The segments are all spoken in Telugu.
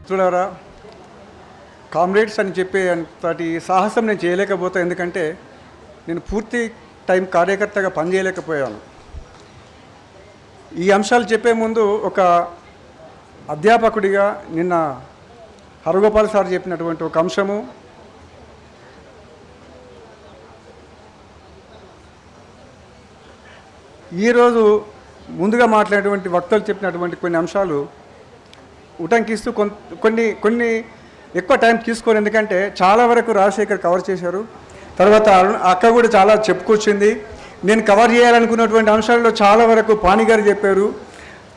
మిత్రులారా, కామ్రేడ్స్ అని చెప్పే అంతటి సాహసం నేను చేయలేకపోతా. ఎందుకంటే నేను పూర్తి టైం కార్యకర్తగా పనిచేయలేకపోయాను. ఈ అంశాలు చెప్పే ముందు ఒక అధ్యాపకుడిగా నిన్న హరగోపాల్ సార్ చెప్పినటువంటి ఒక అంశము, ఈరోజు ముందుగా మాట్లాడేటువంటి వక్తలు చెప్పినటువంటి కొన్ని అంశాలు ఉటంకిస్తూ కొన్ని ఎక్కువ టైం తీసుకోరు. ఎందుకంటే చాలా వరకు రాజశేఖర్ కవర్ చేశారు. తర్వాత అక్క కూడా చాలా చెప్పుకొచ్చింది. నేను కవర్ చేయాలనుకున్నటువంటి అంశాల్లో చాలా వరకు పాణి గారు చెప్పారు.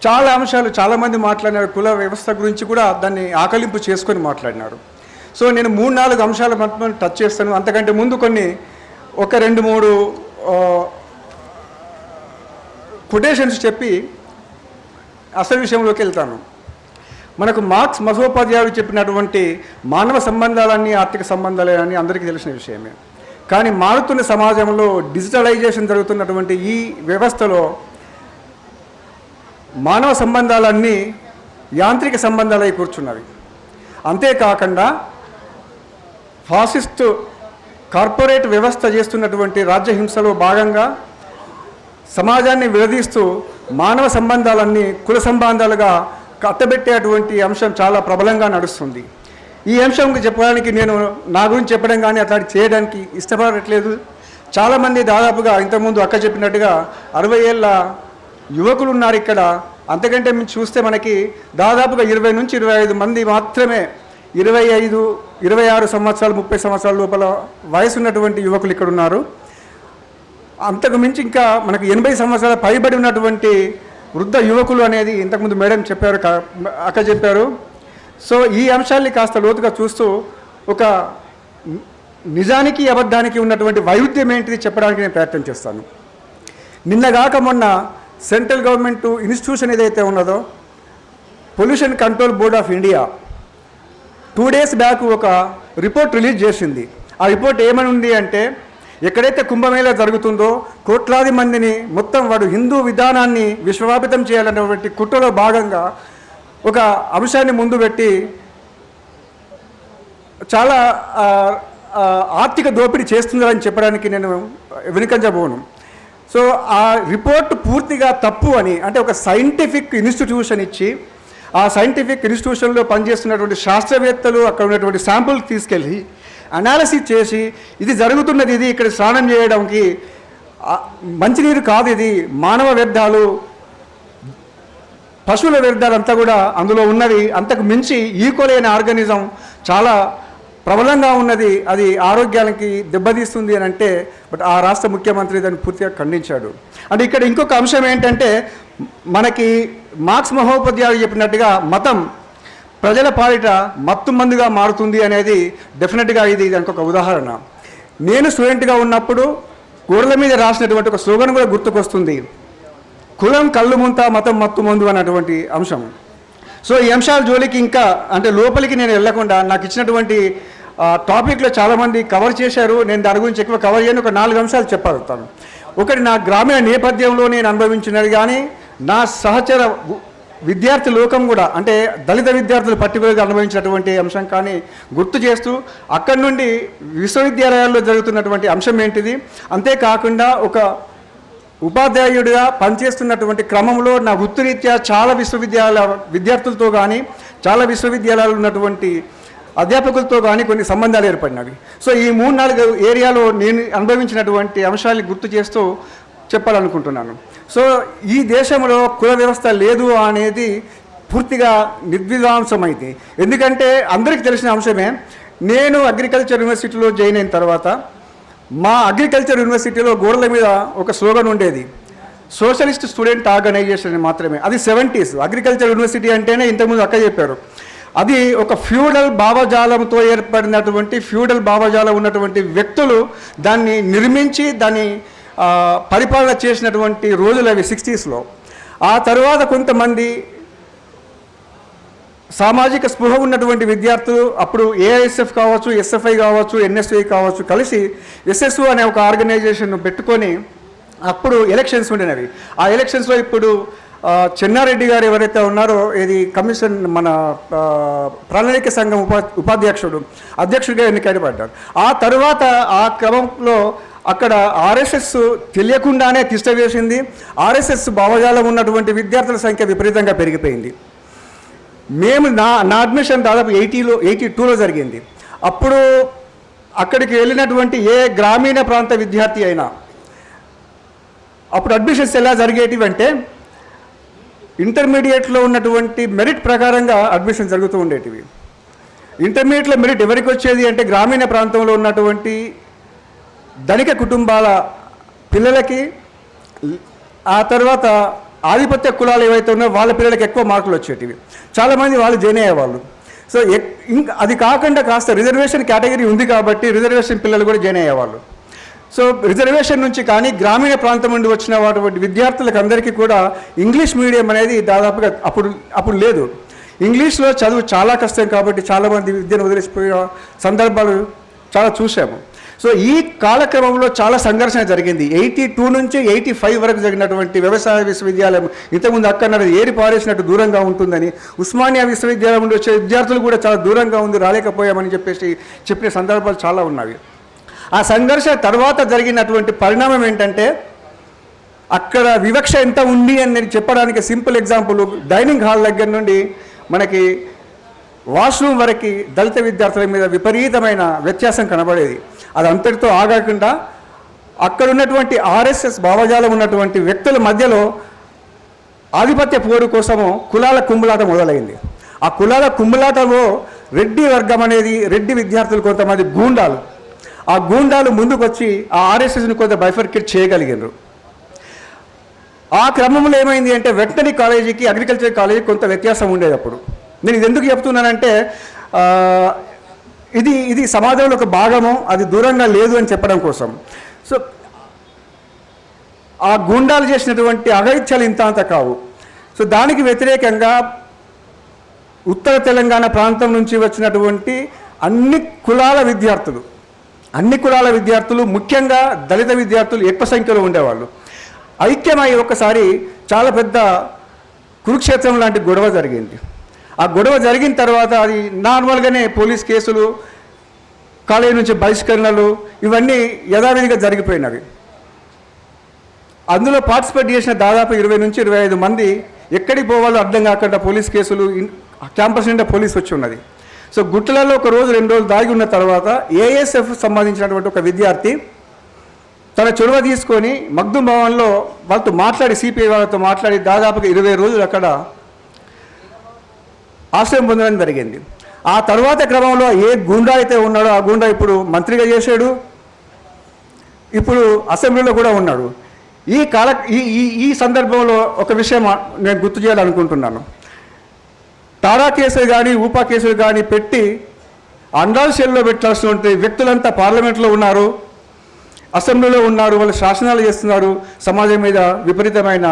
చాలా అంశాలు చాలామంది మాట్లాడినారు. కుల వ్యవస్థ గురించి కూడా దాన్ని ఆకలింపు చేసుకొని మాట్లాడినారు. సో నేను 3-4 అంశాలు మాత్రం టచ్ చేస్తాను. అంతకంటే ముందు ఒక 2-3 కొటేషన్స్ చెప్పి అసలు విషయంలోకి వెళ్తాను. మనకు మార్క్స్ మహోపాధ్యాయుడు చెప్పినటువంటి మానవ సంబంధాలన్నీ ఆర్థిక సంబంధాలే అని అందరికీ తెలిసిన విషయమే. కానీ మారుతున్న సమాజంలో డిజిటలైజేషన్ జరుగుతున్నటువంటి ఈ వ్యవస్థలో మానవ సంబంధాలన్నీ యాంత్రిక సంబంధాలై కూర్చున్నవి. అంతేకాకుండా ఫాసిస్టు కార్పొరేట్ వ్యవస్థ చేస్తున్నటువంటి రాజ్యహింసలో భాగంగా సమాజాన్ని విడదీస్తూ మానవ సంబంధాలన్నీ కుల సంబంధాలుగా కట్టబెట్టేటువంటి అంశం చాలా ప్రబలంగా నడుస్తుంది. ఈ అంశం చెప్పడానికి నేను నా గురించి చెప్పడం కానీ అట్లాంటి చేయడానికి ఇష్టపడట్లేదు. చాలామంది దాదాపుగా ఇంతకుముందు అక్క చెప్పినట్టుగా 60 ఏళ్ళ యువకులు ఉన్నారు ఇక్కడ. అంతకంటే మేము చూస్తే మనకి దాదాపుగా 20 నుంచి 25 మంది మాత్రమే 25, 26 సంవత్సరాలు 30 సంవత్సరాల లోపల వయసు ఉన్నటువంటి యువకులు ఇక్కడ ఉన్నారు. అంతకు మించి ఇంకా మనకు 80 సంవత్సరాల పైబడి ఉన్నటువంటి వృద్ధ యువకులు అనేది ఇంతకుముందు మేడం చెప్పారు, అక్క చెప్పారు. సో ఈ అంశాన్ని కాస్త లోతుగా చూస్తూ ఒక నిజానికి అబద్ధానికి ఉన్నటువంటి వైరుధ్యం ఏంటిది చెప్పడానికి నేను ప్రయత్నం చేస్తాను. నిన్నగాక మొన్న సెంట్రల్ గవర్నమెంట్ ఇన్స్టిట్యూషన్ ఏదైతే ఉన్నదో pollution control board of India 2 days back ఒక రిపోర్ట్ రిలీజ్ చేసింది. ఆ రిపోర్ట్ ఏమని ఉంది అంటే, ఎక్కడైతే కుంభమేళా జరుగుతుందో కోట్లాది మందిని మొత్తం వాడు హిందూ విధానాన్ని విశ్వవ్యాపితం చేయాలనేటువంటి కుట్రలో భాగంగా ఒక అంశాన్ని ముందు పెట్టి చాలా ఆర్థిక దోపిడీ చేస్తుందని చెప్పడానికి నేను వెనుకంజబోను. సో ఆ రిపోర్ట్ పూర్తిగా తప్పు అని, అంటే ఒక సైంటిఫిక్ ఇన్స్టిట్యూషన్ ఇచ్చి ఆ సైంటిఫిక్ ఇన్స్టిట్యూషన్లో పనిచేస్తున్నటువంటి శాస్త్రవేత్తలు అక్కడ ఉన్నటువంటి శాంపుల్ తీసుకెళ్ళి అనాలిసిస్ చేసి ఇది జరుగుతున్నది, ఇది ఇక్కడ స్నానం చేయడానికి మంచినీరు కాదు, ఇది మానవ వ్యర్థాలు, పశువుల వ్యర్థాలు అంతా కూడా అందులో ఉన్నది. అంతకు మించి ఈకోలీ అనే ఆర్గానిజం చాలా ప్రబలంగా ఉన్నది, అది ఆరోగ్యానికి దెబ్బతీస్తుంది అని అంటే, బట్ ఆ రాష్ట్ర ముఖ్యమంత్రి దాన్ని పూర్తిగా ఖండించాడు. అంటే ఇక్కడ ఇంకొక అంశం ఏంటంటే, మనకి మార్క్స్ మహోపాధ్యాయుడు చెప్పినట్టుగా మతం ప్రజల పాలిట మత్తు మందుగా మారుతుంది అనేది డెఫినెట్గా ఇది దానికి ఒక ఉదాహరణ. నేను స్టూడెంట్గా ఉన్నప్పుడు గోడల మీద రాసినటువంటి ఒక స్లోగన్ కూడా గుర్తుకొస్తుంది, కులం కళ్ళు ముంత, మతం మత్తు మందు అన్నటువంటి అంశం. సో ఈ అంశాల జోలికి ఇంకా అంటే లోపలికి నేను వెళ్లకుండా నాకు ఇచ్చినటువంటి టాపిక్లో చాలామంది కవర్ చేశారు. నేను దాని గురించి ఎక్కువ కవర్ చేయని ఒక 4 అంశాలు చెప్పగలుగుతాను. ఒకటి, నా గ్రామీణ నేపథ్యంలో నేను అనుభవించినది కానీ నా సహచర విద్యార్థి లోకం కూడా, అంటే దళిత విద్యార్థులు పర్టికులర్గా అనుభవించినటువంటి అంశం కానీ గుర్తు చేస్తూ అక్కడి నుండి విశ్వవిద్యాలయాల్లో జరుగుతున్నటువంటి అంశం ఏంటిది, అంతేకాకుండా ఒక ఉపాధ్యాయుడిగా పనిచేస్తున్నటువంటి క్రమంలో నా వృత్తిరీత్యా చాలా విశ్వవిద్యాలయ విద్యార్థులతో కానీ చాలా విశ్వవిద్యాలయాలు ఉన్నటువంటి అధ్యాపకులతో కానీ కొన్ని సంబంధాలు ఏర్పడినవి. సో ఈ 3-4 ఏరియాలో నేను అనుభవించినటువంటి అంశాన్ని గుర్తు చేస్తూ చెప్పాలనుకుంటున్నాను. సో ఈ దేశంలో కుల వ్యవస్థ లేదు అనేది పూర్తిగా నిర్విధ్వంసమైంది. ఎందుకంటే అందరికీ తెలిసిన అంశమే. నేను అగ్రికల్చర్ యూనివర్సిటీలో జాయిన్ అయిన తర్వాత మా అగ్రికల్చర్ యూనివర్సిటీలో గోడల మీద ఒక స్లోగన్ ఉండేది, సోషలిస్ట్ స్టూడెంట్ ఆర్గనైజేషన్ మాత్రమే. అది 70s. అగ్రికల్చర్ యూనివర్సిటీ అంటేనే ఇంతకుముందు అక్క చెప్పారు, అది ఒక ఫ్యూడల్ భావజాలంతో ఏర్పడినటువంటి ఫ్యూడల్ భావజాలం ఉన్నటువంటి వ్యక్తులు దాన్ని నిర్మించి దాన్ని పరిపాలన చేసినటువంటి రోజులు అవి 60sలో. ఆ తర్వాత కొంతమంది సామాజిక స్పృహ ఉన్నటువంటి విద్యార్థులు అప్పుడు ఏఐఎస్ఎఫ్ కావచ్చు, ఎస్ఎఫ్ఐ కావచ్చు, ఎన్ఎస్ఐ కావచ్చు కలిసి ఎస్ఎస్ఓ అనే ఒక ఆర్గనైజేషన్ పెట్టుకొని అప్పుడు ఎలక్షన్స్ ఉండినవి. ఆ ఎలక్షన్స్లో ఇప్పుడు చెన్నారెడ్డి గారు ఎవరైతే ఉన్నారో ఇది కమిషన్ మన ప్రణాళిక సంఘం అధ్యక్షుడిగా ఎన్నికబడ్డారు. ఆ తర్వాత ఆ క్రమంలో అక్కడ ఆర్ఎస్ఎస్ తెలియకుండానే తిష్ట వేసింది. ఆర్ఎస్ఎస్ భావజాలం ఉన్నటువంటి విద్యార్థుల సంఖ్య విపరీతంగా పెరిగిపోయింది. మేము నా అడ్మిషన్ దాదాపు 82లో జరిగింది. అప్పుడు అక్కడికి వెళ్ళినటువంటి ఏ గ్రామీణ ప్రాంత విద్యార్థి అయినా అప్పుడు అడ్మిషన్స్ ఎలా జరిగేటివి అంటే ఇంటర్మీడియట్లో ఉన్నటువంటి మెరిట్ ప్రకారంగా అడ్మిషన్ జరుగుతూ ఉండేటివి. ఇంటర్మీడియట్లో మెరిట్ ఎవరికి వచ్చేది అంటే గ్రామీణ ప్రాంతంలో ఉన్నటువంటి ధనిక కుటుంబాల పిల్లలకి, ఆ తర్వాత ఆధిపత్య కులాలు ఏవైతే ఉన్నాయో వాళ్ళ పిల్లలకి ఎక్కువ మార్కులు వచ్చేటివి. చాలామంది వాళ్ళు జాయిన్ అయ్యేవాళ్ళు. సో ఇంకా అది కాకుండా కాస్త రిజర్వేషన్ కేటగిరీ ఉంది కాబట్టి రిజర్వేషన్ పిల్లలు కూడా జాయిన్ అయ్యేవాళ్ళు. సో రిజర్వేషన్ నుంచి కానీ గ్రామీణ ప్రాంతం నుండి వచ్చిన వాటి విద్యార్థులకు అందరికీ కూడా ఇంగ్లీష్ మీడియం అనేది దాదాపుగా అప్పుడు లేదు. ఇంగ్లీష్లో చదువు చాలా కష్టం కాబట్టి చాలామంది విద్యను వదిలేసిపోయిన సందర్భాలు చాలా చూసాము. సో ఈ కాలక్రమంలో చాలా సంఘర్షణ జరిగింది. 82 నుంచి 85 వరకు జరిగినటువంటి వ్యవసాయ విశ్వవిద్యాలయం ఇంతకుముందు అక్కడన్నది ఏరి పారేసినట్టు దూరంగా ఉంటుందని, ఉస్మానియా విశ్వవిద్యాలయం నుండి వచ్చే విద్యార్థులు కూడా చాలా దూరంగా ఉంది, రాలేకపోయామని చెప్పిన సందర్భాలు చాలా ఉన్నవి. ఆ సంఘర్షణ తర్వాత జరిగినటువంటి పరిణామం ఏంటంటే అక్కడ వివక్ష ఎంత ఉంది అని చెప్పడానికి సింపుల్ ఎగ్జాంపుల్, డైనింగ్ హాల్ దగ్గర నుండి మనకి వాష్రూమ్ వరకు దళిత విద్యార్థుల మీద విపరీతమైన వ్యత్యాసం కనబడేది. అది అంతటితో ఆగకుండా అక్కడ ఉన్నటువంటి ఆర్ఎస్ఎస్ భావజాలం ఉన్నటువంటి వ్యక్తుల మధ్యలో ఆధిపత్య పోరు కోసము కులాల కుమ్ములాట మొదలైంది. ఆ కులాల కుమ్ములాటలో రెడ్డి వర్గం అనేది, రెడ్డి విద్యార్థులు కొంతమంది గూండాలు, ఆ గూండాలు ముందుకు వచ్చి ఆ ఆర్ఎస్ఎస్ని కొంత బైఫర్కేట్ చేయగలిగారు. ఆ క్రమంలో ఏమైంది అంటే వెటనరీ కాలేజీకి అగ్రికల్చర్ కాలేజీకి కొంత వ్యత్యాసం ఉండేది. అప్పుడు నేను ఇది ఎందుకు చెప్తున్నానంటే ఇది సమాజంలో ఒక భాగము, అది దూరంగా లేదు అని చెప్పడం కోసం. సో ఆ గూండాలు చేసినటువంటి అఘాయిత్యాలు ఇంత అంత కావు. సో దానికి వ్యతిరేకంగా ఉత్తర తెలంగాణ ప్రాంతం నుంచి వచ్చినటువంటి అన్ని కులాల విద్యార్థులు ముఖ్యంగా దళిత విద్యార్థులు ఎక్కువ సంఖ్యలో ఉండేవాళ్ళు. ఐక్యమై ఒకసారి చాలా పెద్ద కురుక్షేత్రం లాంటి గొడవ జరిగింది. ఆ గొడవ జరిగిన తర్వాత అది నార్మల్గానే పోలీస్ కేసులు, కాలేజీ నుంచి బహిష్కరణలు ఇవన్నీ యథావిధిగా జరిగిపోయినవి. అందులో పార్టిసిపేట్ చేసిన దాదాపు 20 నుంచి 25 మంది ఎక్కడికి పోవాలో అర్థం కాకుండా పోలీస్ కేసులు, క్యాంపస్ నిండా పోలీస్ వచ్చి ఉన్నది. సో గుట్టలలో 1 రోజు 2 రోజులు దాగి ఉన్న తర్వాత ఏఎస్ఎఫ్ సంబంధించినటువంటి ఒక విద్యార్థి తన చొరవ తీసుకొని మగ్దుం భవన్లో వాళ్ళతో మాట్లాడి, సిపిఐ వాళ్ళతో మాట్లాడి దాదాపుగా 20 రోజులు అక్కడ ఆశ్రయం పొందడం జరిగింది. ఆ తర్వాత క్రమంలో ఏ గూండా అయితే ఉన్నాడో ఆ గూండా ఇప్పుడు మంత్రిగా చేశాడు, ఇప్పుడు అసెంబ్లీలో కూడా ఉన్నాడు. ఈ సందర్భంలో ఒక విషయం నేను గుర్తు చేయాలనుకుంటున్నాను. తారా కేసులు కానీ ఊపా కేసులు కానీ పెట్టి అండాల్ సెల్లో పెట్టాల్సినటువంటి వ్యక్తులంతా పార్లమెంట్లో ఉన్నారు, అసెంబ్లీలో ఉన్నారు, వాళ్ళు శాసనాలు చేస్తున్నారు, సమాజం మీద విపరీతమైన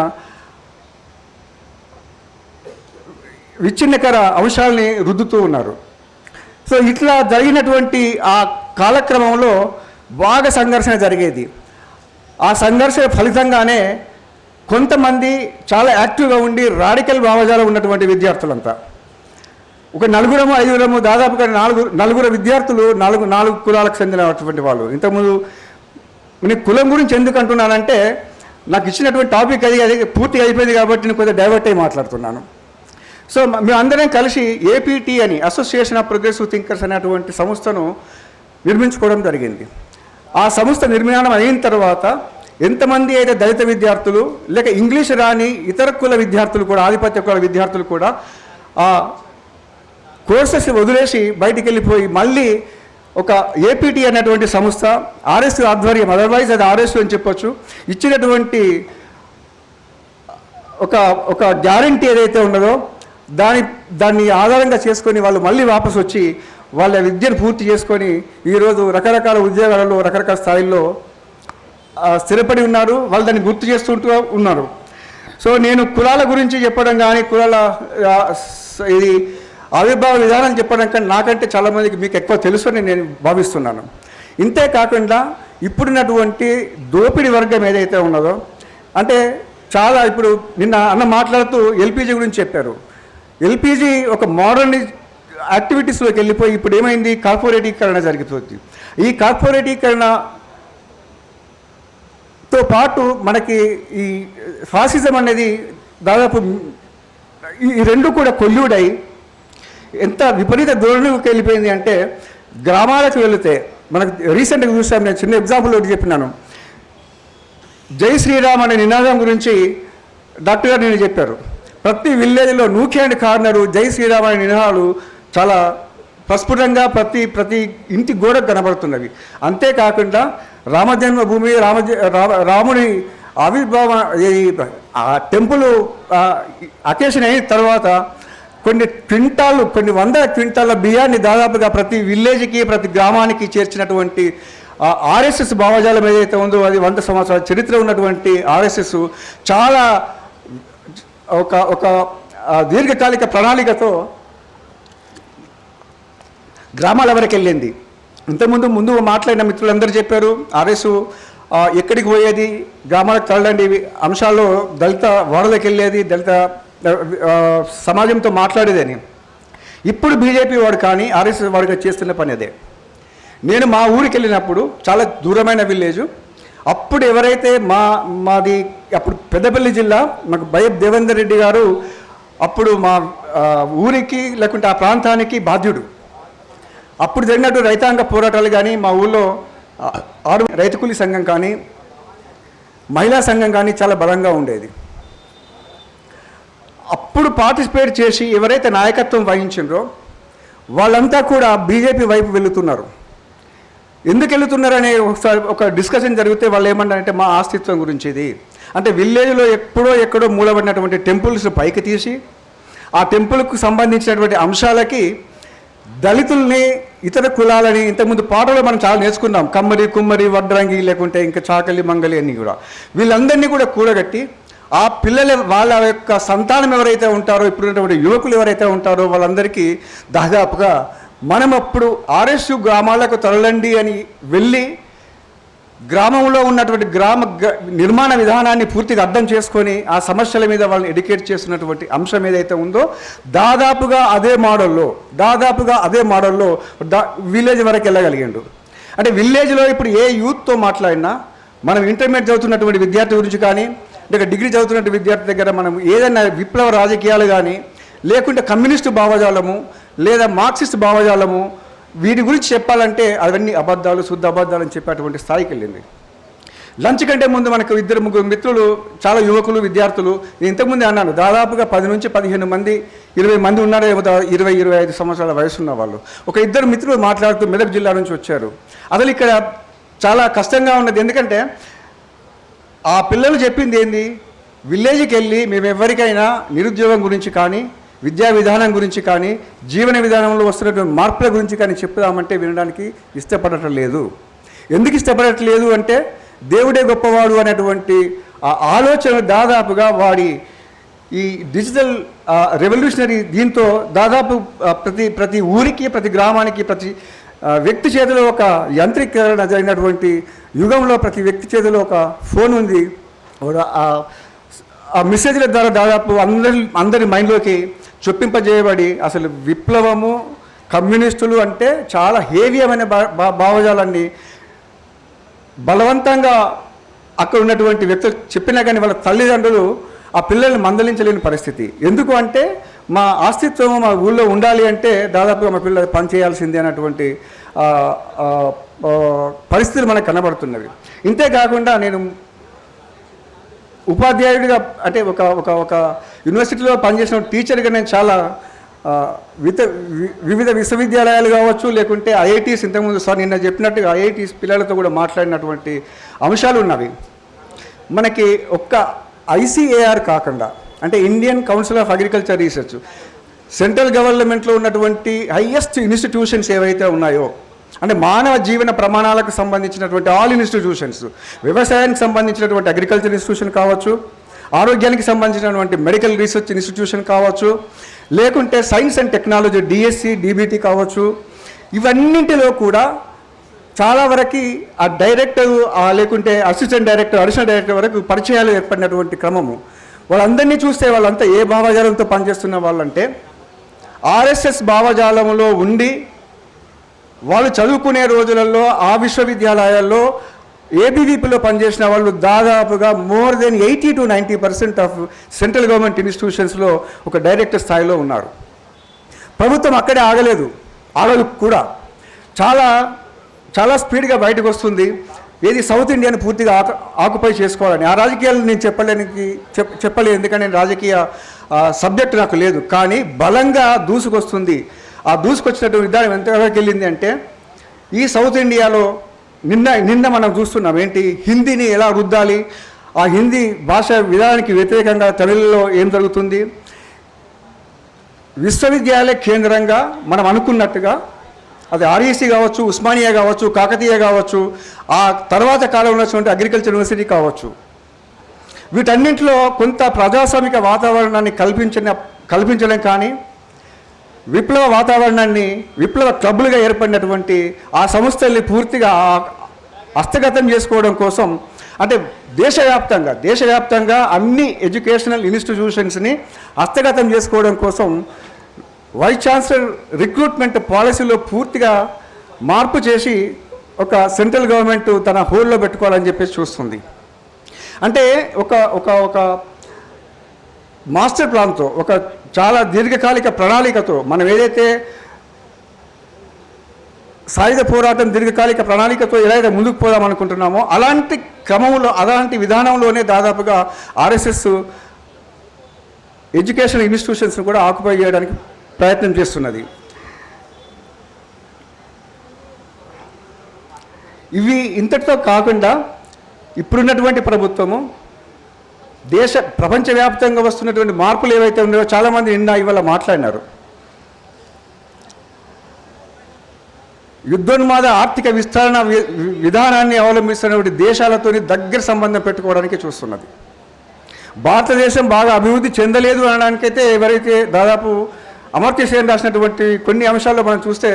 విచ్ఛిన్నకర అంశాలని రుద్దుతూ ఉన్నారు. సో ఇట్లా జరిగినటువంటి ఆ కాలక్రమంలో బాగా సంఘర్షణ జరిగేది. ఆ సంఘర్షణ ఫలితంగానే కొంతమంది చాలా యాక్టివ్గా ఉండి రాడికల్ భావజాలం ఉన్నటువంటి విద్యార్థులంతా ఒక 4-5 దాదాపుగా 4 విద్యార్థులు 4 కులాలకు చెందినటువంటి వాళ్ళు. ఇంతకుముందు నేను కులం గురించి ఎందుకు అంటున్నానంటే నాకు ఇచ్చినటువంటి టాపిక్ అది పూర్తిగా అయిపోయింది కాబట్టి నేను కొంచెం డైవర్ట్ అయ్యి మాట్లాడుతున్నాను. సో మేమందరం కలిసి ఏపీటీ అని అసోసియేషన్ ఆఫ్ ప్రోగ్రెసివ్ థింకర్స్ అనేటువంటి సంస్థను నిర్మించుకోవడం జరిగింది. ఆ సంస్థ నిర్మాణం అయిన తర్వాత ఎంతమంది అయితే దళిత విద్యార్థులు లేక ఇంగ్లీష్ రాని ఇతర కుల విద్యార్థులు కూడా, ఆధిపత్య కుల విద్యార్థులు కూడా ఆ కోర్సెస్ వదిలేసి బయటికి వెళ్ళిపోయి మళ్ళీ ఒక ఏపీటీ అనేటువంటి సంస్థ ఆర్ఎస్ ఆధ్వర్యం, అదర్వైజ్ అది ఆర్ఎస్ అని చెప్పొచ్చు, ఇచ్చినటువంటి ఒక గ్యారంటీ ఏదైతే ఉన్నదో దాన్ని ఆధారంగా చేసుకొని వాళ్ళు మళ్ళీ వాపసు వచ్చి వాళ్ళ విద్యను పూర్తి చేసుకొని ఈరోజు రకరకాల ఉద్యోగాలలో రకరకాల స్థాయిల్లో స్థిరపడి ఉన్నారు. వాళ్ళు దాన్ని గుర్తు చేస్తుంటూ ఉన్నారు. సో నేను కులాల గురించి చెప్పడం కానీ కులాల ఇది ఆవిర్భావ విధానం చెప్పడం కానీ నాకంటే చాలామందికి మీకు ఎక్కువ తెలుసు అని నేను భావిస్తున్నాను. ఇంతే కాకుండా ఇప్పుడున్నటువంటి దోపిడీ వర్గం ఏదైతే ఉన్నదో, అంటే చాలా ఇప్పుడు నిన్న అన్న మాట్లాడుతూ ఎల్పిజి గురించి చెప్పారు. ఎల్పిజి ఒక మోడర్న్ యాక్టివిటీస్లోకి వెళ్ళిపోయి ఇప్పుడు ఏమైంది, కార్పొరేటీకరణ జరుగుతుంది. ఈ కార్పొరేటీకరణతో పాటు మనకి ఈ ఫాసిజం అనేది దాదాపు ఈ రెండు కూడా కొల్యూడై ఎంత విపరీత ధోరణికి వెళ్ళిపోయింది అంటే, గ్రామాలకు వెళితే మనకు రీసెంట్గా చూసాం. నేను చిన్న ఎగ్జాంపుల్ ఒకటి చెప్పినాను. జై శ్రీరామ్ అనే నినాదం గురించి డాక్టర్ గారు నేను చెప్పారు. ప్రతి విలేజ్లో నూకి అండ్ కార్నరు జై శ్రీరామ్ అనే నినాదాలు చాలా ప్రస్ఫుటంగా ప్రతి ఇంటి గోడకు కనబడుతున్నవి. అంతేకాకుండా రామజన్మభూమి రాముని ఆవిర్భావం ఆ టెంపుల్ అకేషన్ అయిన తర్వాత కొన్ని వందల క్వింటాల బియ్యాన్ని దాదాపుగా ప్రతి విలేజ్కి ప్రతి గ్రామానికి చేర్చినటువంటి ఆర్ఎస్ఎస్ భావజాలం ఏదైతే ఉందో అది 100 సంవత్సరాల చరిత్ర ఉన్నటువంటి ఆర్ఎస్ఎస్ చాలా ఒక దీర్ఘకాలిక ప్రణాళికతో గ్రామాల వరకు వెళ్ళింది. ముందు మాట్లాడిన మిత్రులందరూ చెప్పారు, ఆర్ఎస్ ఎక్కడికి పోయేది, గ్రామాలకు తరలండి అంశాల్లో దళిత వాడలకు వెళ్ళేది, దళిత సమాజంతో మాట్లాడేదని. ఇప్పుడు బీజేపీ వాడు కానీ ఆర్ఎస్ఎస్ వాడుగా చేస్తున్న పని అదే. నేను మా ఊరికి వెళ్ళినప్పుడు చాలా దూరమైన విలేజు. అప్పుడు ఎవరైతే మాది అప్పుడు పెద్దపల్లి జిల్లా, మాకు బైఎఫ్ దేవేందర్ రెడ్డి గారు అప్పుడు మా ఊరికి లేకుంటే ఆ ప్రాంతానికి బాధ్యుడు. అప్పుడు జరిగినట్టు రైతాంగ పోరాటాలు కానీ మా ఊళ్ళో రైతు కూలీ సంఘం కానీ మహిళా సంఘం కానీ చాలా బలంగా ఉండేది. అప్పుడు పార్టిసిపేట్ చేసి ఎవరైతే నాయకత్వం వహించారో వాళ్ళంతా కూడా బీజేపీ వైపు వెళుతున్నారు. ఎందుకు వెళుతున్నారనే ఒక డిస్కషన్ జరిగితే వాళ్ళు ఏమన్నారంటే మా అస్తిత్వం గురించి ఇది అంటే విలేజ్లో ఎక్కడో మూలబడినటువంటి టెంపుల్స్ పైకి తీసి ఆ టెంపుల్కు సంబంధించినటువంటి అంశాలకి దళితుల్ని ఇతర కులాలని ఇంతకుముందు పాటలో మనం చాలా నేర్చుకున్నాం. కమ్మరి కుమ్మరి వడ్రంగి లేకుంటే ఇంకా చాకలి మంగలి అన్నీ కూడా వీళ్ళందరినీ కూడా కూడగట్టి ఆ పిల్లలు వాళ్ళ యొక్క సంతానం ఎవరైతే ఉంటారో ఇప్పుడున్నటువంటి యువకులు ఎవరైతే ఉంటారో వాళ్ళందరికీ దాదాపుగా మనం అప్పుడు ఆర్ఎస్ గ్రామాలకు తరలండి అని వెళ్ళి గ్రామంలో ఉన్నటువంటి నిర్మాణ విధానాన్ని పూర్తిగా అర్థం చేసుకొని ఆ సమస్యల మీద వాళ్ళని ఎడ్యుకేట్ చేస్తున్నటువంటి అంశం ఏదైతే ఉందో దాదాపుగా అదే మోడల్లో విలేజ్ వరకు వెళ్ళగలిగాడు. అంటే విలేజ్లో ఇప్పుడు ఏ యూత్తో మాట్లాడినా మనం ఇంటర్మీడియట్ చదువుతున్నటువంటి విద్యార్థి గురించి కానీ లేక డిగ్రీ చదువుతున్నటువంటి విద్యార్థి దగ్గర మనం ఏదైనా విప్లవ రాజకీయాలు కానీ లేకుంటే కమ్యూనిస్టు భావజాలము లేదా మార్క్సిస్ట్ భావజాలము వీటి గురించి చెప్పాలంటే అవన్నీ అబద్ధాలు శుద్ధ అబద్ధాలు అని చెప్పేటువంటి స్థాయికి వెళ్ళింది. లంచ్ కంటే ముందు మనకు 2-3 మిత్రులు చాలా యువకులు విద్యార్థులు నేను ఇంతకుముందే అన్నాను దాదాపుగా 10 నుంచి 15 మంది 20 మంది ఉన్నారో 20-25 సంవత్సరాల వయసున్న వాళ్ళు. ఒక 2 మిత్రులు మాట్లాడుతూ మెదక్ జిల్లా నుంచి వచ్చారు. అసలు ఇక్కడ చాలా కష్టంగా ఉన్నది. ఎందుకంటే ఆ పిల్లలు చెప్పింది ఏంది, విలేజ్కి వెళ్ళి మేము ఎవరికైనా నిరుద్యోగం గురించి కానీ విద్యా విధానం గురించి కానీ జీవన విధానంలో వస్తున్నటువంటి మార్పుల గురించి కానీ చెప్పుదామంటే వినడానికి ఇష్టపడటం లేదు. ఎందుకు ఇష్టపడట్లేదు అంటే దేవుడే గొప్పవాడు అనేటువంటి ఆ ఆలోచన దాదాపుగా వాడి ఈ డిజిటల్ రెవల్యూషనరీ దీంతో దాదాపు ప్రతి ఊరికి ప్రతి గ్రామానికి ప్రతి వ్యక్తి చేతిలో ఒక యంత్రీకరణ జరిగినటువంటి యుగంలో ప్రతి వ్యక్తి చేతిలో ఒక ఫోన్ ఉంది. ఆ మెసేజ్ల ద్వారా దాదాపు అందరి మైండ్లోకి చొప్పింపజేయబడి అసలు విప్లవము కమ్యూనిస్టులు అంటే చాలా హేవియమైన భావజాలాన్ని బలవంతంగా అక్కడ ఉన్నటువంటి వ్యక్తులు చెప్పినా కానీ వాళ్ళ తల్లిదండ్రులు ఆ పిల్లల్ని మందలించలేని పరిస్థితి. ఎందుకు అంటే మా అస్తిత్వం మా ఊళ్ళో ఉండాలి అంటే దాదాపుగా మా పిల్లలు పనిచేయాల్సిందే అన్నటువంటి పరిస్థితులు మనకు కనబడుతున్నవి. ఇంతేకాకుండా నేను ఉపాధ్యాయుడిగా అంటే ఒక యూనివర్సిటీలో పనిచేసిన టీచర్గా నేను చాలా వివిధ విశ్వవిద్యాలయాలు కావచ్చు లేకుంటే ఐఐటీస్ ఇంతకుముందు సార్ నిన్న చెప్పినట్టుగా ఐఐటీస్ పిల్లలతో కూడా మాట్లాడినటువంటి అంశాలు ఉన్నవి. మనకి ఒక్క ఐసిఏఆర్ కాకుండా అంటే Indian council of agriculture research central గవర్నమెంట్లో ఉన్నటువంటి హైయెస్ట్ ఇన్స్టిట్యూషన్స్ ఏవైతే ఉన్నాయో అంటే మానవ జీవన ప్రమాణాలకు సంబంధించినటువంటి ఆల్ ఇన్స్టిట్యూషన్స్ వ్యవసాయానికి సంబంధించినటువంటి అగ్రికల్చర్ ఇన్స్టిట్యూషన్ కావచ్చు, ఆరోగ్యానికి సంబంధించినటువంటి మెడికల్ రీసెర్చ్ ఇన్స్టిట్యూషన్ కావచ్చు, లేకుంటే science and technology DSC DBT కావచ్చు, ఇవన్నింటిలో కూడా చాలా వరకు ఆ డైరెక్టర్ లేకుంటే అసిస్టెంట్ డైరెక్టర్, అడిషనల్ డైరెక్టర్ వరకు పరిచయాలు ఏర్పడినటువంటి క్రమము. వాళ్ళందరినీ చూస్తే వాళ్ళంతా ఏ భావజాలంతో పనిచేస్తున్న వాళ్ళంటే ఆర్ఎస్ఎస్ భావజాలంలో ఉండి వాళ్ళు చదువుకునే రోజులలో ఆ విశ్వవిద్యాలయాల్లో ఏబీవీపీలో పనిచేసిన వాళ్ళు దాదాపుగా more than 80 to 90% of central government ఇన్స్టిట్యూషన్స్లో ఒక డైరెక్టర్ స్థాయిలో ఉన్నారు. ప్రభుత్వం అక్కడే ఆగలేదు, ఆగదు కూడా. చాలా చాలా స్పీడ్గా బయటకు వస్తుంది. ఏది సౌత్ ఇండియాని పూర్తిగా ఆక్యుపై చేసుకోవాలని. ఆ రాజకీయాలు నేను చెప్పలేదు, ఎందుకంటే నేను రాజకీయ సబ్జెక్ట్ నాకు లేదు. కానీ బలంగా దూసుకొస్తుంది. ఆ దూసుకొచ్చినటువంటి విధానం ఎంతవరకు వెళ్ళింది అంటే ఈ సౌత్ ఇండియాలో నిన్న మనం చూస్తున్నాం ఏంటి, హిందీని ఎలా రుద్దాలి, ఆ హిందీ భాష విధానానికి వ్యతిరేకంగా తమిళలో ఏం జరుగుతుంది. విశ్వవిద్యాలయ కేంద్రంగా మనం అనుకున్నట్టుగా అది ఆర్ఈసీ కావచ్చు, ఉస్మానియా కావచ్చు, కాకతీయ కావచ్చు, ఆ తర్వాత కాలంలో ఉన్నటువంటి అగ్రికల్చర్ యూనివర్సిటీ కావచ్చు, వీటన్నింటిలో కొంత ప్రజాస్వామిక వాతావరణాన్ని కల్పించడం కానీ విప్లవ వాతావరణాన్ని విప్లవ క్లబ్లుగా ఏర్పడినటువంటి ఆ సంస్థల్ని పూర్తిగా హస్తగతం చేసుకోవడం కోసం, అంటే దేశవ్యాప్తంగా అన్ని ఎడ్యుకేషనల్ ఇన్స్టిట్యూషన్స్ని హస్తగతం చేసుకోవడం కోసం వైస్ ఛాన్సలర్ రిక్రూట్మెంట్ పాలసీలో పూర్తిగా మార్పు చేసి ఒక సెంట్రల్ గవర్నమెంట్ తన హోల్లో పెట్టుకోవాలని చెప్పేసి చూస్తుంది. అంటే ఒక మాస్టర్ ప్లాన్తో, ఒక చాలా దీర్ఘకాలిక ప్రణాళికతో మనం ఏదైతే సాయుధ పోరాటం దీర్ఘకాలిక ప్రణాళికతో ఏదైతే ముందుకు పోదాం అనుకుంటున్నామో అలాంటి క్రమంలో, అలాంటి విధానంలోనే దాదాపుగా ఆర్ఎస్ఎస్ ఎడ్యుకేషన్ ఇన్స్టిట్యూషన్స్ని కూడా ఆక్యుపై చేయడానికి ప్రయత్నం చేస్తున్నది. ఇవి ఇంతటితో కాకుండా ఇప్పుడున్నటువంటి ప్రభుత్వము ప్రపంచవ్యాప్తంగా వస్తున్నటువంటి మార్పులు ఏవైతే ఉన్నాయో చాలామంది ఇవాళ మాట్లాడినారు. యుద్ధోన్మాద ఆర్థిక విస్తరణ విధానాన్ని అవలంబిస్తున్నటువంటి దేశాలతోని దగ్గర సంబంధం పెట్టుకోవడానికి చూస్తున్నది. భారతదేశం బాగా అభివృద్ధి చెందలేదు అనడానికైతే ఎవరైతే దాదాపు అమర్త్య సేన్ రాసినటువంటి కొన్ని అంశాల్లో మనం చూస్తే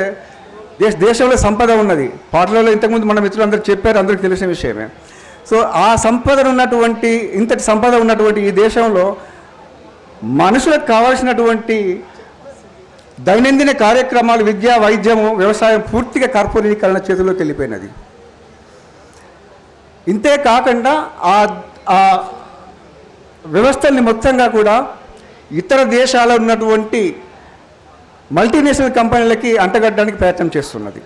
దేశంలో సంపద ఉన్నది. పాటలలో ఇంతకుముందు మన మిత్రులందరూ చెప్పారు, అందరికీ తెలిసిన విషయమే. సో ఆ ఇంతటి సంపద ఉన్నటువంటి ఈ దేశంలో మనుషులకు కావాల్సినటువంటి దైనందిన కార్యక్రమాలు, విద్య, వైద్యము, వ్యవసాయం పూర్తిగా కార్పొరేటీకరణ చేతుల్లోకి వెళ్ళిపోయినది. ఇంతే కాకుండా ఆ వ్యవస్థల్ని మొత్తంగా కూడా ఇతర దేశాల్లో ఉన్నటువంటి మల్టీనేషనల్ కంపెనీలకి అంటగట్టడానికి ప్రయత్నం చేస్తున్నది.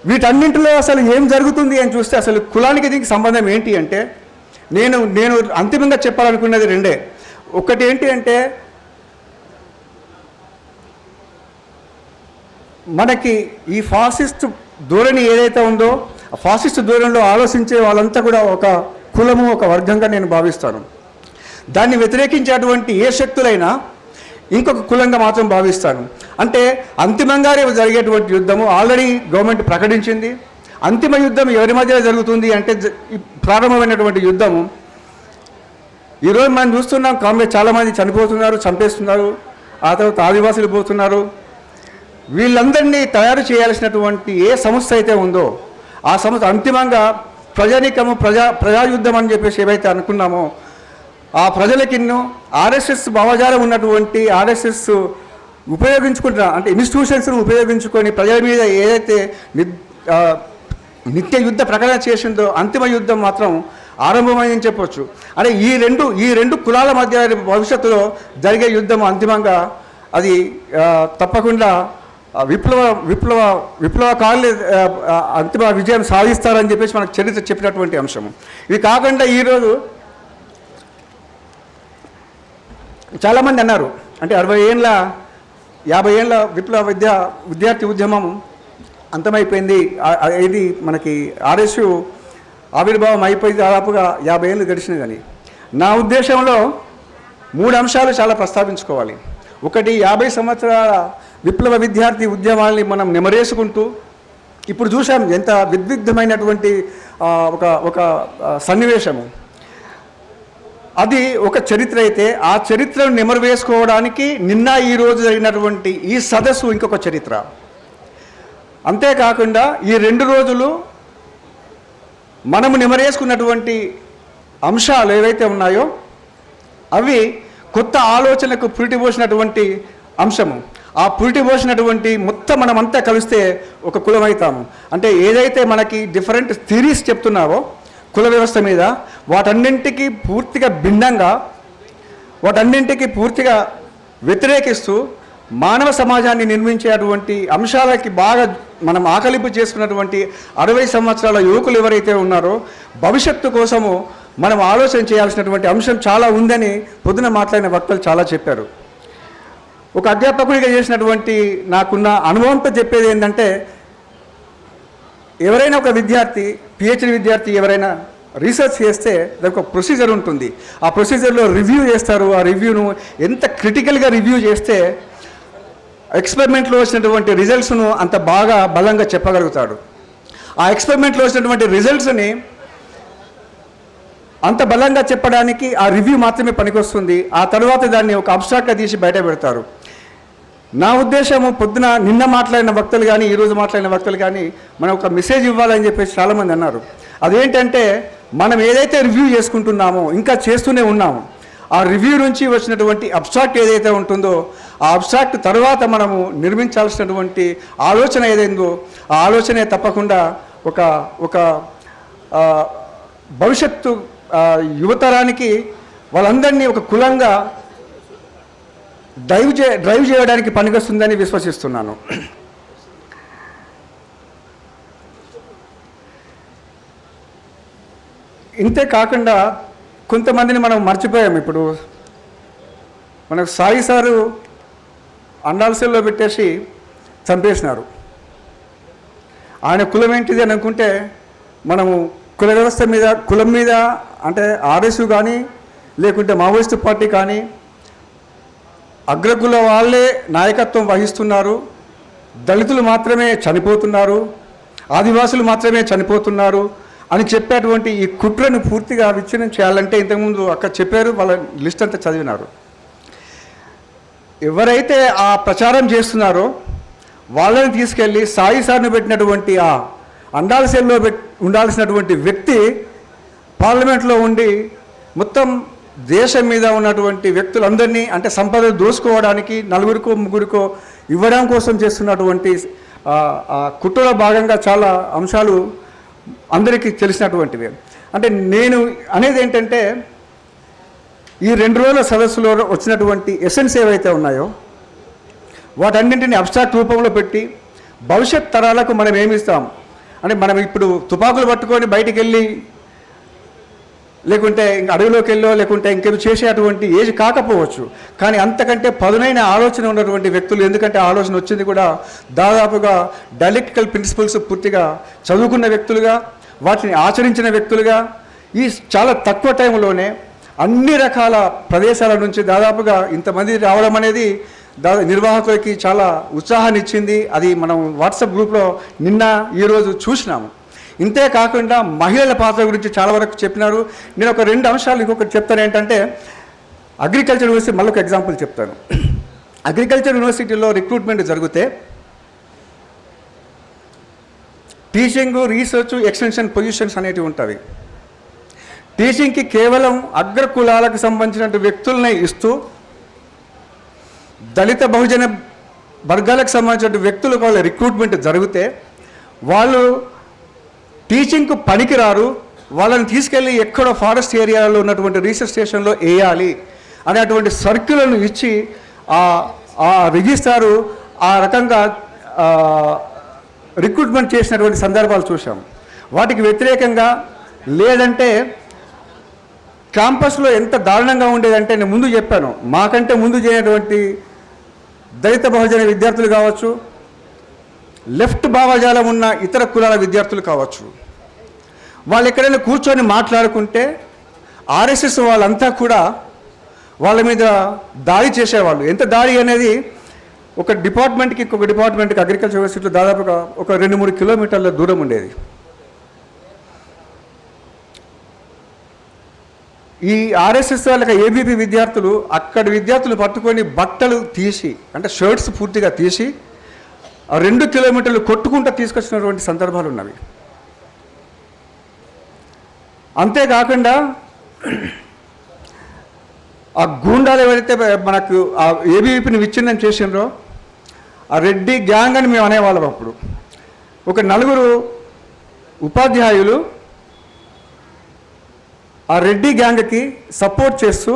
వీటన్నింటిలో అసలు ఏం జరుగుతుంది అని చూస్తే అసలు కులానికి దీనికి సంబంధం ఏంటి అంటే నేను అంతిమంగా చెప్పాలనుకున్నది రెండే. ఒకటి ఏంటి అంటే మనకి ఈ ఫాసిస్ట్ ధోరణి ఏదైతే ఉందో ఆ ఫాసిస్ట్ ధోరణిలో ఆలోచించే వాళ్ళంతా కూడా ఒక కులము, ఒక వర్గంగా నేను భావిస్తాను. దాన్ని వ్యతిరేకించేటువంటి ఏ శక్తులైనా ఇంకొక కులంగా మాత్రం భావిస్తాను. అంటే అంతిమంగా జరిగేటువంటి యుద్ధము ఆల్రెడీ గవర్నమెంట్ ప్రకటించింది. అంతిమ యుద్ధం ఎవరి మధ్య జరుగుతుంది అంటే ప్రారంభమైనటువంటి యుద్ధము ఈరోజు మనం చూస్తున్నాం. కాంగ్రెస్ చాలామంది చనిపోతున్నారు, చంపేస్తున్నారు, ఆ తర్వాత ఆదివాసులు పోతున్నారు. వీళ్ళందరినీ తయారు చేయాల్సినటువంటి ఏ సంస్థ అయితే ఉందో ఆ సంస్థ అంతిమంగా ప్రజానీకము, ప్రజాయుద్ధం అని చెప్పేసి ఏవైతే అనుకున్నామో ఆ ప్రజలకిన్నో ఆర్ఎస్ఎస్ భావజాలం ఉన్నటువంటి ఆర్ఎస్ఎస్ ఉపయోగించుకుంటున్న అంటే ఇన్స్టిట్యూషన్స్ను ఉపయోగించుకొని ప్రజల మీద ఏదైతే నిత్య యుద్ధ ప్రకటన చేసిందో అంతిమ యుద్ధం మాత్రం ఆరంభమైందని చెప్పొచ్చు. అంటే ఈ రెండు కులాల మధ్య భవిష్యత్తులో జరిగే యుద్ధం అంతిమంగా అది తప్పకుండా విప్లవకారులు అంతిమ విజయం సాధిస్తారని చెప్పేసి మనకు చరిత్ర చెప్పినటువంటి అంశము. ఇది కాకుండా ఈరోజు చాలామంది అన్నారు అంటే 50 ఏళ్ళ 50 ఏళ్ళ విద్యార్థి ఉద్యమం అంతమైపోయింది, ఇది మనకి ఆర్ఎస్యు ఆవిర్భావం అయిపోయి దాదాపుగా 50 ఏళ్ళు గడిచినది అని. నా ఉద్దేశంలో 3 అంశాలు చాలా ప్రస్తావించుకోవాలి. ఒకటి, 50 సంవత్సరాల విప్లవ విద్యార్థి ఉద్యమాల్ని మనం నెమరేసుకుంటూ ఇప్పుడు చూసాం ఎంత విద్విగ్ధమైనటువంటి ఒక సన్నివేశము. అది ఒక చరిత్ర అయితే ఆ చరిత్రను నెమరు వేసుకోవడానికి నిన్న ఈరోజు జరిగినటువంటి ఈ సదస్సు ఇంకొక చరిత్ర. అంతేకాకుండా ఈ 2 రోజులు మనము నిమరేసుకున్నటువంటి అంశాలు ఏవైతే ఉన్నాయో అవి కొత్త ఆలోచనకు పురిటిపోసినటువంటి అంశము. ఆ పురిటిపోసినటువంటి మొత్తం మనమంతా కలిస్తే ఒక కులం అవుతాము. అంటే ఏదైతే మనకి డిఫరెంట్ థియరీస్ చెప్తున్నావో కుల వ్యవస్థ మీద, వాటన్నింటికి పూర్తిగా భిన్నంగా, వాటన్నింటికి పూర్తిగా వ్యతిరేకిస్తూ మానవ సమాజాన్ని నిర్మించేటువంటి అంశాలకి బాగా మనం ఆకలింపు చేసుకున్నటువంటి 60 సంవత్సరాల యువకులు ఎవరైతే ఉన్నారో భవిష్యత్తు కోసము మనం ఆలోచన చేయాల్సినటువంటి అంశం చాలా ఉందని పొద్దున మాట్లాడిన వక్తలు చాలా చెప్పారు. ఒక అధ్యాపకుడిగా చేసినటువంటి నాకున్న అనుభవంతో చెప్పేది ఏంటంటే, ఎవరైనా ఒక విద్యార్థి, పిహెచ్డి విద్యార్థి ఎవరైనా రీసెర్చ్ చేస్తే దానికి ఒక ప్రొసీజర్ ఉంటుంది. ఆ ప్రొసీజర్లో రివ్యూ చేస్తారు. ఆ రివ్యూను ఎంత క్రిటికల్గా రివ్యూ చేస్తే ఎక్స్పెరిమెంట్లో వచ్చినటువంటి రిజల్ట్స్ను అంత బాగా బలంగా చెప్పగలుగుతాడు. ఆ ఎక్స్పెరిమెంట్లో వచ్చినటువంటి రిజల్ట్స్ని అంత బలంగా చెప్పడానికి ఆ రివ్యూ మాత్రమే పనికొస్తుంది. ఆ తర్వాత దాన్ని ఒక అబ్స్ట్రాక్ట్గా తీసి బయట పెడతారు. నా ఉద్దేశము పొద్దున నిన్న మాట్లాడిన వక్తలు కానీ ఈరోజు మాట్లాడిన వక్తలు కానీ మనం ఒక మెసేజ్ ఇవ్వాలని చెప్పేసి చాలామంది అన్నారు. అదేంటంటే, మనం ఏదైతే రివ్యూ చేసుకుంటున్నామో ఇంకా చేస్తూనే ఉన్నాము. ఆ రివ్యూ నుంచి వచ్చినటువంటి అబ్స్ట్రాక్ట్ ఏదైతే ఉంటుందో ఆ అబ్స్ట్రాక్ట్ తర్వాత మనము నిర్మించాల్సినటువంటి ఆలోచన ఏదైందో ఆ ఆలోచనే తప్పకుండా ఒక ఒక భవిష్యత్తు యువతరానికి వాళ్ళందరినీ ఒక కులంగా డ్రైవ్ చేయడానికి పనికొస్తుందని విశ్వసిస్తున్నాను. ఇంతే కాకుండా కొంతమందిని మనం మర్చిపోయాం. ఇప్పుడు మనకు సాయి సారు అండాల్సెల్లో పెట్టేసి చంపేసినారు. ఆయన కులం ఏంటిది అని అనుకుంటే మనము కుల వ్యవస్థ మీద, కులం మీద అంటే ఆర్ఎస్ కానీ లేకుంటే మావోయిస్టు పార్టీ కానీ అగ్రకుల వాళ్ళే నాయకత్వం వహిస్తున్నారు, దళితులు మాత్రమే చనిపోతున్నారు, ఆదివాసులు మాత్రమే చనిపోతున్నారు అని చెప్పేటువంటి ఈ కుట్రను పూర్తిగా విచ్ఛిన్నం చేయాలంటే ఇంతకుముందు అక్కడ చెప్పారు, వాళ్ళ లిస్ట్ అంతా చదివినారు. ఎవరైతే ఆ ప్రచారం చేస్తున్నారో వాళ్ళని తీసుకెళ్ళి సాయి సార్ని పెట్టినటువంటి ఆ అండాల్సెల్లో ఉండాల్సినటువంటి వ్యక్తి పార్లమెంట్లో ఉండి మొత్తం దేశం మీద ఉన్నటువంటి వ్యక్తులందరినీ అంటే సంపద దోసుకోవడానికి 4కో 3కో ఇవ్వడం కోసం చేస్తున్నటువంటి కుట్రలో భాగంగా చాలా అంశాలు అందరికీ తెలిసినటువంటివి. అంటే నేను అనేది ఏంటంటే, ఈ 2 రోజుల సదస్సులో వచ్చినటువంటి ఎసెన్స్ ఏవైతే ఉన్నాయో వాటన్నింటినీ అబ్స్ట్రాక్ట్ రూపంలో పెట్టి భవిష్యత్ తరాలకు మనం ఏమిస్తాం అంటే, మనం ఇప్పుడు తుపాకులు పట్టుకొని బయటికి వెళ్ళి లేకుంటే అడవిలోకి వెళ్ళో లేకుంటే ఇంకేదో చేసేటువంటి ఏజ్ కాకపోవచ్చు, కానీ అంతకంటే పదునైన ఆలోచన ఉన్నటువంటి వ్యక్తులు, ఎందుకంటే ఆలోచన వచ్చింది కూడా దాదాపుగా డైలెక్టికల్ ప్రిన్సిపల్స్ పూర్తిగా చదువుకున్న వ్యక్తులుగా, వాటిని ఆచరించిన వ్యక్తులుగా, ఈ చాలా తక్కువ టైంలోనే అన్ని రకాల ప్రదేశాల నుంచి దాదాపుగా ఇంతమంది రావడం అనేది నిర్వాహకులకి చాలా ఉత్సాహాన్ని ఇచ్చింది. అది మనం వాట్సాప్ గ్రూప్లో నిన్న ఈరోజు చూసినాము. ఇంతే కాకుండా మహిళల పాత్ర గురించి చాలా వరకు చెప్పినారు. నేను ఒక 2 అంశాలు ఇంకొకటి చెప్తాను. ఏంటంటే, అగ్రికల్చర్ యూనివర్సిటీ మళ్ళీ ఒక ఎగ్జాంపుల్ చెప్తాను. అగ్రికల్చర్ యూనివర్సిటీలో రిక్రూట్మెంట్ జరిగితే టీచింగ్, రీసెర్చ్, ఎక్స్టెన్షన్ పొజిషన్స్ అనేటివి ఉంటాయి. టీచింగ్కి కేవలం అగ్ర కులాలకు సంబంధించిన వ్యక్తులనే ఇస్తూ దళిత బహుజన వర్గాలకు సంబంధించిన వ్యక్తులకు వాళ్ళ రిక్రూట్మెంట్ జరిగితే వాళ్ళు టీచింగ్కు పనికిరారు, వాళ్ళని తీసుకెళ్ళి ఎక్కడో ఫారెస్ట్ ఏరియాలో ఉన్నటువంటి రీసెర్చ్ స్టేషన్లో వేయాలి అనేటువంటి సర్క్యులను ఇచ్చి ఆ రిజిస్ట్రారు ఆ రకంగా రిక్రూట్మెంట్ చేసినటువంటి సందర్భాలు చూసాం. వాటికి వ్యతిరేకంగా లేదంటే క్యాంపస్లో ఎంత దారుణంగా ఉండేదంటే, నేను ముందు చెప్పాను, మాకంటే ముందు చేయనటువంటి దళిత బహుజన విద్యార్థులు కావచ్చు, లెఫ్ట్ భావజాలం ఉన్న ఇతర కులాల విద్యార్థులు కావచ్చు, వాళ్ళు ఎక్కడైనా కూర్చొని మాట్లాడుకుంటే ఆర్ఎస్ఎస్ వాళ్ళంతా కూడా వాళ్ళ మీద దాడి చేసేవాళ్ళు. ఎంత దాడి అనేది, ఒక డిపార్ట్మెంట్కి ఇంకొక డిపార్ట్మెంట్కి అగ్రికల్చర్ యూనివర్సిటీలో దాదాపుగా ఒక 2-3 కిలోమీటర్ల దూరం ఉండేది. ఈ ఆర్ఎస్ఎస్ వాళ్ళకి ఏబీపీ విద్యార్థులు అక్కడి విద్యార్థులు పట్టుకొని బట్టలు తీసి, అంటే షర్ట్స్ పూర్తిగా తీసి ఆ 2 కిలోమీటర్లు కొట్టుకుంటూ తీసుకొచ్చినటువంటి సందర్భాలు ఉన్నవి. అంతేకాకుండా ఆ గూండాలు ఎవరైతే మనకు ఆ ఏబీవీపీని విచ్ఛిన్నం చేసినారో ఆ రెడ్డి గ్యాంగ్ అని మేము అనేవాళ్ళం. అప్పుడు ఒక 4 ఉపాధ్యాయులు ఆ రెడ్డి గ్యాంగ్కి సపోర్ట్ చేస్తూ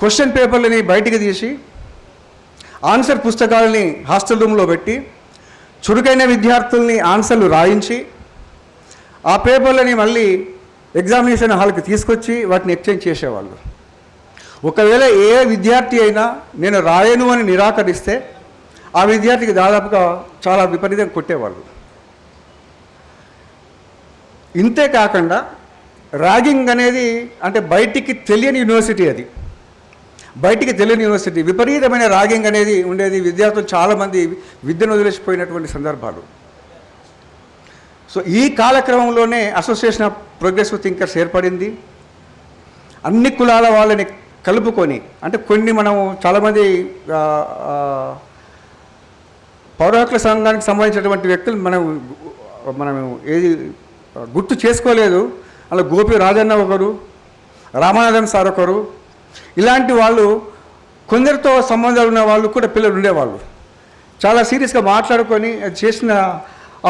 క్వశ్చన్ పేపర్లని బయటికి తీసి ఆన్సర్ పుస్తకాలని హాస్టల్ రూమ్లో పెట్టి చురుకైన విద్యార్థుల్ని ఆన్సర్లు రాయించి ఆ పేపర్లని మళ్ళీ ఎగ్జామినేషన్ హాల్కి తీసుకొచ్చి వాటిని ఎక్స్చేంజ్ చేసేవాళ్ళు. ఒకవేళ ఏ విద్యార్థి అయినా నేను రాయను అని నిరాకరిస్తే ఆ విద్యార్థికి దాదాపుగా చాలా విపరీతంగా కొట్టేవాళ్ళు. ఇంతే కాకుండా ర్యాగింగ్ అనేది అంటే బయటికి తెలియని యూనివర్సిటీ, అది బయటికి తెలియని యూనివర్సిటీ, విపరీతమైన ర్యాగింగ్ అనేది ఉండేది. విద్యార్థులు చాలామంది విద్యను వదిలేసిపోయినటువంటి సందర్భాలు. సో ఈ కాలక్రమంలోనే అసోసియేషన్ ఆఫ్ ప్రోగ్రెసివ్ థింకర్స్ ఏర్పడింది. అన్ని కులాల వాళ్ళని కలుపుకొని, అంటే కొన్ని మనము చాలామంది పౌర హక్కుల సంఘానికి సంబంధించినటువంటి వ్యక్తులు మనం ఏది గుర్తు చేసుకోలేదు. అలా గోపి రాజన్న ఒకరు, రామానందం సార్ ఒకరు, ఇలాంటి వాళ్ళు కొందరితో సంబంధాలు ఉన్న వాళ్ళు కూడా పిల్లలు ఉండేవాళ్ళు. చాలా సీరియస్గా మాట్లాడుకొని చేసిన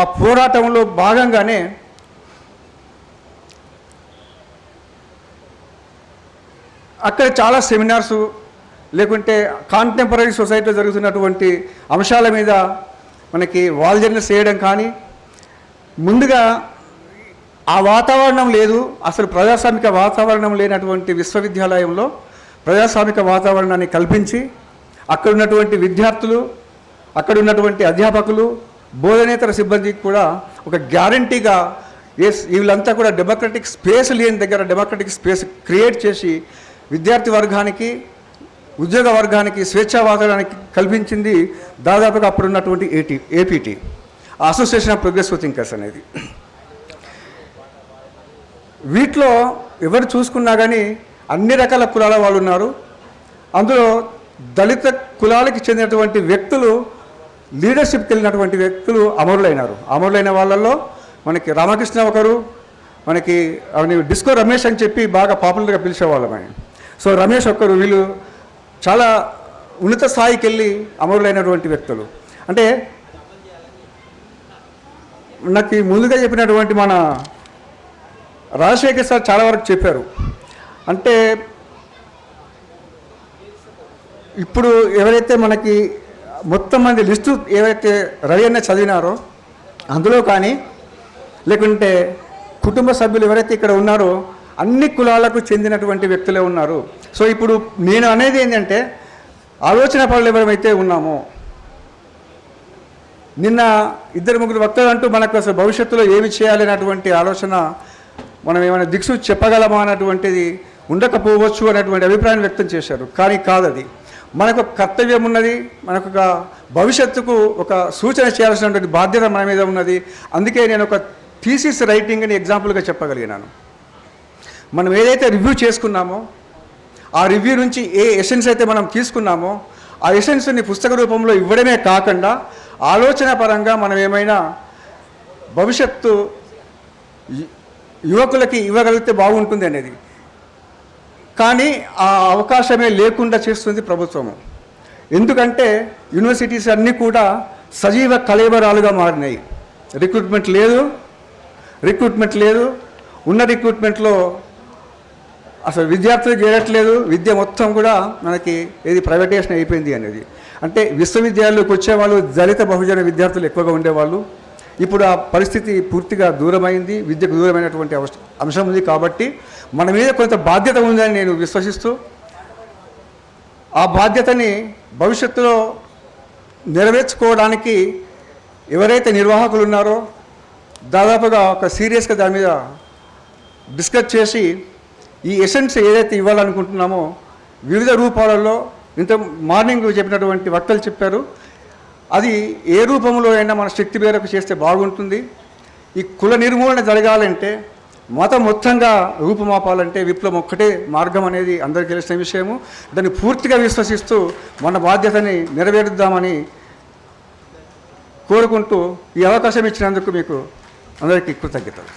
ఆ పోరాటంలో భాగంగానే అక్కడ చాలా సెమినార్సు లేకుంటే కాంటెంపరీ సొసైటీలో జరుగుతున్నటువంటి అంశాల మీద మనకి వాల్ జర్నల్స్ చేయడం కానీ, ముందుగా ఆ వాతావరణం లేదు, అసలు ప్రజాస్వామిక వాతావరణం లేనటువంటి విశ్వవిద్యాలయంలో ప్రజాస్వామిక వాతావరణాన్ని కల్పించి అక్కడ ఉన్నటువంటి విద్యార్థులు, అక్కడ ఉన్నటువంటి అధ్యాపకులు, బోధనేతర సిబ్బందికి కూడా ఒక గ్యారంటీగా వీళ్ళంతా కూడా డెమోక్రటిక్ స్పేస్ లేని దగ్గర డెమోక్రటిక్ స్పేస్ క్రియేట్ చేసి విద్యార్థి వర్గానికి, ఉద్యోగ వర్గానికి స్వేచ్ఛా వాతావరణానికి కల్పించింది దాదాపుగా అప్పుడున్నటువంటి APT, association of progressive thinkers అనేది. వీటిలో ఎవరు చూసుకున్నా కానీ అన్ని రకాల కులాల వాళ్ళు ఉన్నారు. అందులో దళిత కులాలకి చెందినటువంటి వ్యక్తులు, లీడర్షిప్కి వెళ్ళినటువంటి వ్యక్తులు అమరులైనారు. అమరులైన వాళ్ళల్లో మనకి రామకృష్ణ ఒకరు, మనకి డిస్కో రమేష్ అని చెప్పి బాగా పాపులర్గా పిలిచేవాళ్ళం ఆయన. సో రమేష్ ఒక్కరు, వీళ్ళు చాలా ఉన్నత స్థాయికి వెళ్ళి అమరులైనటువంటి వ్యక్తులు. అంటే నాకు ముందుగా చెప్పినటువంటి మన రాజశేఖర్ సార్ చాలా వరకు చెప్పారు. అంటే ఇప్పుడు ఎవరైతే మనకి మొత్తం మంది లిస్టు ఏవైతే రవి అన్న చదివినారో అందులో కానీ, లేకుంటే కుటుంబ సభ్యులు ఎవరైతే ఇక్కడ ఉన్నారో అన్ని కులాలకు చెందినటువంటి వ్యక్తులే ఉన్నారు. సో ఇప్పుడు నేను అనేది ఏంటంటే, ఆలోచన పనులు ఎవరైతే ఉన్నామో, నిన్న 2-3 వక్తలు అంటూ మనకు అసలు భవిష్యత్తులో ఏమి చేయాలనేటువంటి ఆలోచన, మనం ఏమైనా దిక్సు చెప్పగలమా అన్నటువంటిది ఉండకపోవచ్చు అనేటువంటి అభిప్రాయం వ్యక్తం చేశారు. కానీ కాదది, మనకు కర్తవ్యం ఉన్నది, మనకు ఒక భవిష్యత్తుకు ఒక సూచన చేయాల్సినటువంటి బాధ్యత మన మీద ఉన్నది. అందుకే నేను ఒక థీసిస్ రైటింగ్ని ఎగ్జాంపుల్గా చెప్పగలిగినాను. మనం ఏదైతే రివ్యూ చేసుకున్నామో ఆ రివ్యూ నుంచి ఏ ఎసెన్స్ అయితే మనం తీసుకున్నామో ఆ ఎసెన్స్ని పుస్తక రూపంలో ఇవ్వడమే కాకుండా ఆలోచన పరంగా మనం ఏమైనా భవిష్యత్తు యువకులకి ఇవ్వగలిగితే బాగుంటుంది అనేది. కానీ ఆ అవకాశమే లేకుండా చేస్తుంది ప్రభుత్వము. ఎందుకంటే యూనివర్సిటీస్ అన్నీ కూడా సజీవ కళేబరాలుగా మారినాయి. రిక్రూట్మెంట్ లేదు, ఉన్న రిక్రూట్మెంట్లో అసలు విద్యార్థులు చేరట్లేదు. విద్య మొత్తం కూడా మనకి ఏది ప్రైవేటైజేషన్ అయిపోయింది అనేది. అంటే విశ్వవిద్యాలయాలకు వచ్చేవాళ్ళు దళిత బహుజన విద్యార్థులు ఎక్కువగా ఉండేవాళ్ళు. ఇప్పుడు ఆ పరిస్థితి పూర్తిగా దూరమైంది, విద్యకు దూరమైనటువంటి అంశం ఉంది. కాబట్టి మన మీద కొంత బాధ్యత ఉందని నేను విశ్వసిస్తూ, ఆ బాధ్యతని భవిష్యత్తులో నెరవేర్చుకోవడానికి ఎవరైతే నిర్వాహకులు ఉన్నారో దాదాపుగా ఒక సీరియస్గా దాని మీద డిస్కస్ చేసి ఈ ఎసెన్స్ ఏదైతే ఇవ్వాలనుకుంటున్నామో వివిధ రూపాలలో, ఇంత మార్నింగ్ చెప్పినటువంటి వక్తలు చెప్పారు, అది ఏ రూపంలో అయినా మన శక్తి మేరకు చేస్తే బాగుంటుంది. ఈ కుల నిర్మూలన జరగాలంటే, మతం మొత్తంగా రూపుమాపాలంటే విప్లవం ఒక్కటే మార్గం అనేది అందరికీ తెలిసిన విషయము. దాన్ని పూర్తిగా విశ్వసిస్తూ మన బాధ్యతని నెరవేరుద్దామని కోరుకుంటూ ఈ అవకాశం ఇచ్చినందుకు మీకు అందరికీ కృతజ్ఞతలు.